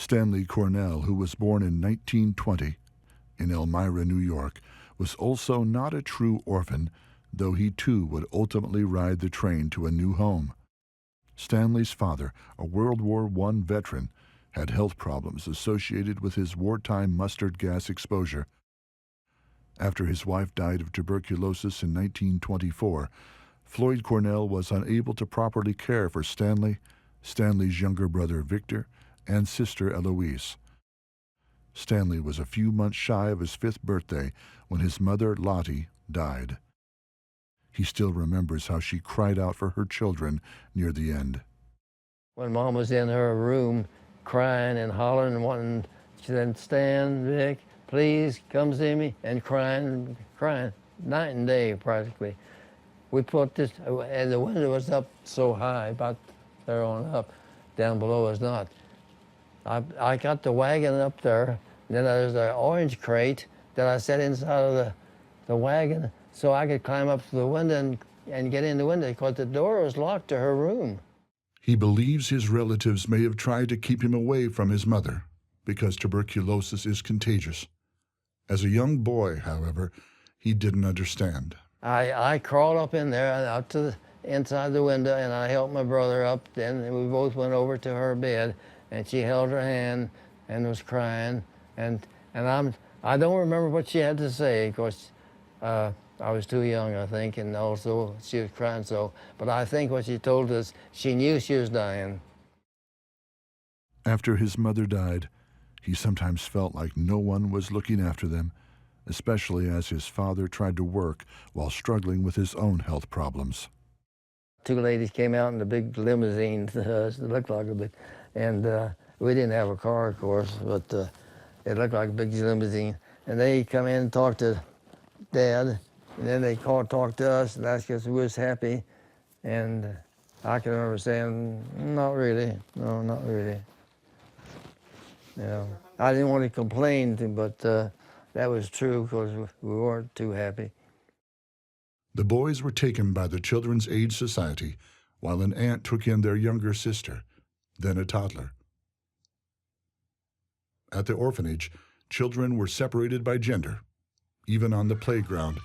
Stanley Cornell, who was born in 1920 in Elmira, New York, was also not a true orphan, though he too would ultimately ride the train to a new home. Stanley's father, a World War I veteran, had health problems associated with his wartime mustard gas exposure. After his wife died of tuberculosis in 1924, Floyd Cornell was unable to properly care for Stanley, Stanley's younger brother Victor, and sister Eloise. Stanley was a few months shy of his 5th birthday when his mother, Lottie, died. He still remembers how she cried out for her children near the end. When Mom was in her room crying and hollering and wanting, she said, "Stan, Vic, please come see me," and crying, night and day practically. We put this, and the window was up so high, about there on up, down below was not. I got the wagon up there, and then there's an orange crate that I set inside of the wagon so I could climb up to the window and get in the window because the door was locked to her room. He believes his relatives may have tried to keep him away from his mother because tuberculosis is contagious. As a young boy, however, he didn't understand. I crawled up in there, out to the inside the window, and I helped my brother up. Then we both went over to her bed, and she held her hand and was crying. And I don't remember what she had to say, because I was too young, I think, and also she was crying so. But I think what she told us, she knew she was dying. After his mother died, he sometimes felt like no one was looking after them, especially as his father tried to work while struggling with his own health problems. 2 ladies came out in a big limousine to us. It looked like a big, and we didn't have a car, of course, but it looked like a big limousine. And they come in and talked to Dad, and then they talked to us and asked us if we was happy. And I can remember saying, "Not really, no, not really." You know, I didn't want to complain, but that was true because we weren't too happy. The boys were taken by the Children's Aid Society, while an aunt took in their younger sister, then a toddler. At the orphanage, children were separated by gender. Even on the playground,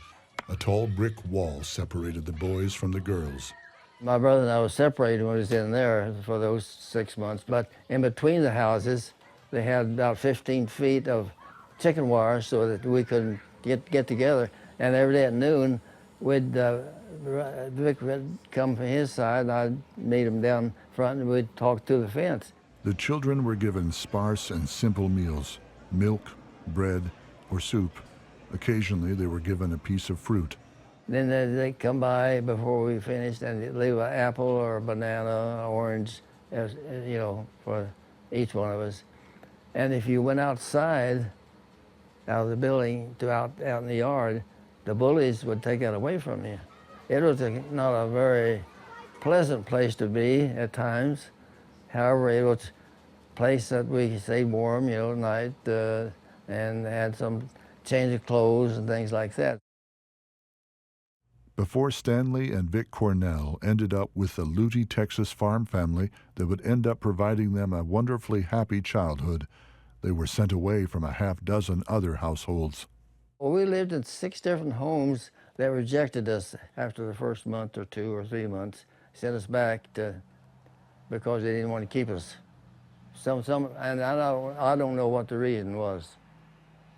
a tall brick wall separated the boys from the girls. My brother and I was separated when we was in there for those 6 months, but in between the houses, they had about 15 feet of chicken wire so that we could get together. And every day at noon, Vic would come from his side, and I'd meet him down front, and we'd talk through the fence. The children were given sparse and simple meals, milk, bread, or soup. Occasionally, they were given a piece of fruit. Then they'd come by before we finished, and they'd leave an apple or a banana, orange, you know, for each one of us. And if you went outside, out of the building to out in the yard, the bullies would take it away from you. It was not a very pleasant place to be at times. However, it was a place that we stayed warm, you know, at night, and had some change of clothes and things like that. Before Stanley and Vic Cornell ended up with the Lutie, Texas farm family that would end up providing them a wonderfully happy childhood, they were sent away from a half-dozen other households. Well, we lived in 6 different homes that rejected us after the first month or 2 or 3 months, sent us back because they didn't want to keep us. And I don't know what the reason was.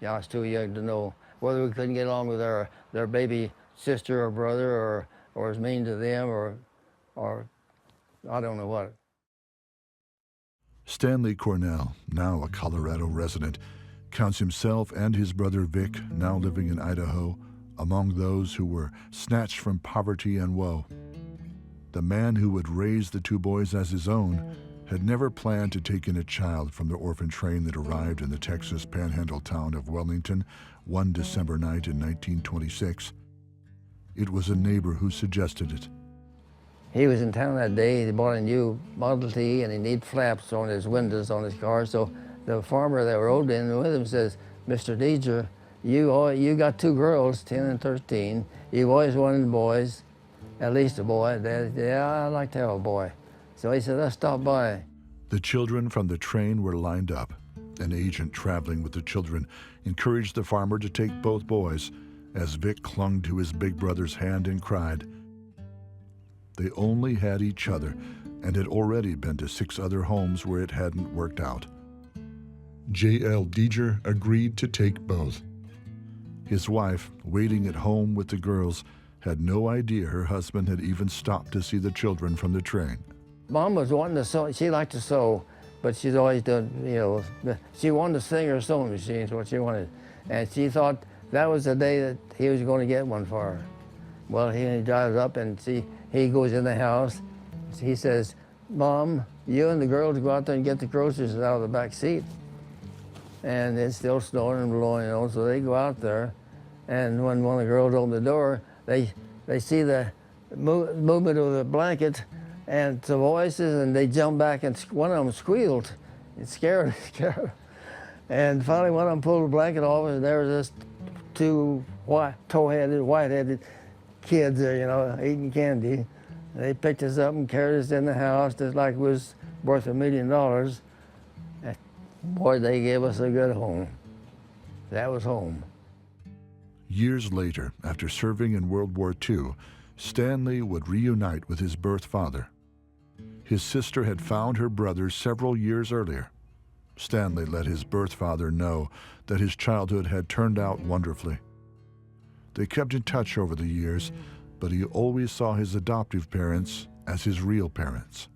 Yeah, I was too young to know whether we couldn't get along with their baby sister or brother, or was mean to them, or I don't know what. Stanley Cornell, now a Colorado resident, counts himself and his brother Vic, now living in Idaho, among those who were snatched from poverty and woe. The man who would raise the 2 boys as his own had never planned to take in a child from the orphan train that arrived in the Texas panhandle town of Wellington one December night in 1926. It was a neighbor who suggested it. He was in town that day. He bought a new Model T, and he needed flaps on his windows on his car. So the farmer that rode in with him says, "Mr. Deeger, you got 2 girls, 10 and 13. You've always wanted boys, at least a boy." Dad, "Yeah, I'd like to have a boy." So he said, "Let's stop by." The children from the train were lined up. An agent traveling with the children encouraged the farmer to take both boys, as Vic clung to his big brother's hand and cried. They only had each other and had already been to 6 other homes where it hadn't worked out. J.L. Deeger agreed to take both. His wife, waiting at home with the girls, had no idea her husband had even stopped to see the children from the train. Mom was wanting to sew. She liked to sew, but she's always done, she wanted to sing her sewing machine is what she wanted. And she thought that was the day that he was going to get one for her. Well, he drives up and he goes in the house. He says, Mom, you and the girls go out there and get the groceries out of the back seat. And it's still snowing and blowing, so they go out there. And when one of the girls opened the door, they see the movement of the blanket and some voices, and they jump back, and one of them squealed. It scared her. And finally, one of them pulled the blanket off, and there was this 2 tow-headed, white-headed kids there, eating candy. They picked us up and carried us in the house just like it was worth $1 million. And boy, they gave us a good home. That was home. Years later, after serving in World War II, Stanley would reunite with his birth father. His sister had found her brother several years earlier. Stanley let his birth father know that his childhood had turned out wonderfully. They kept in touch over the years, but he always saw his adoptive parents as his real parents.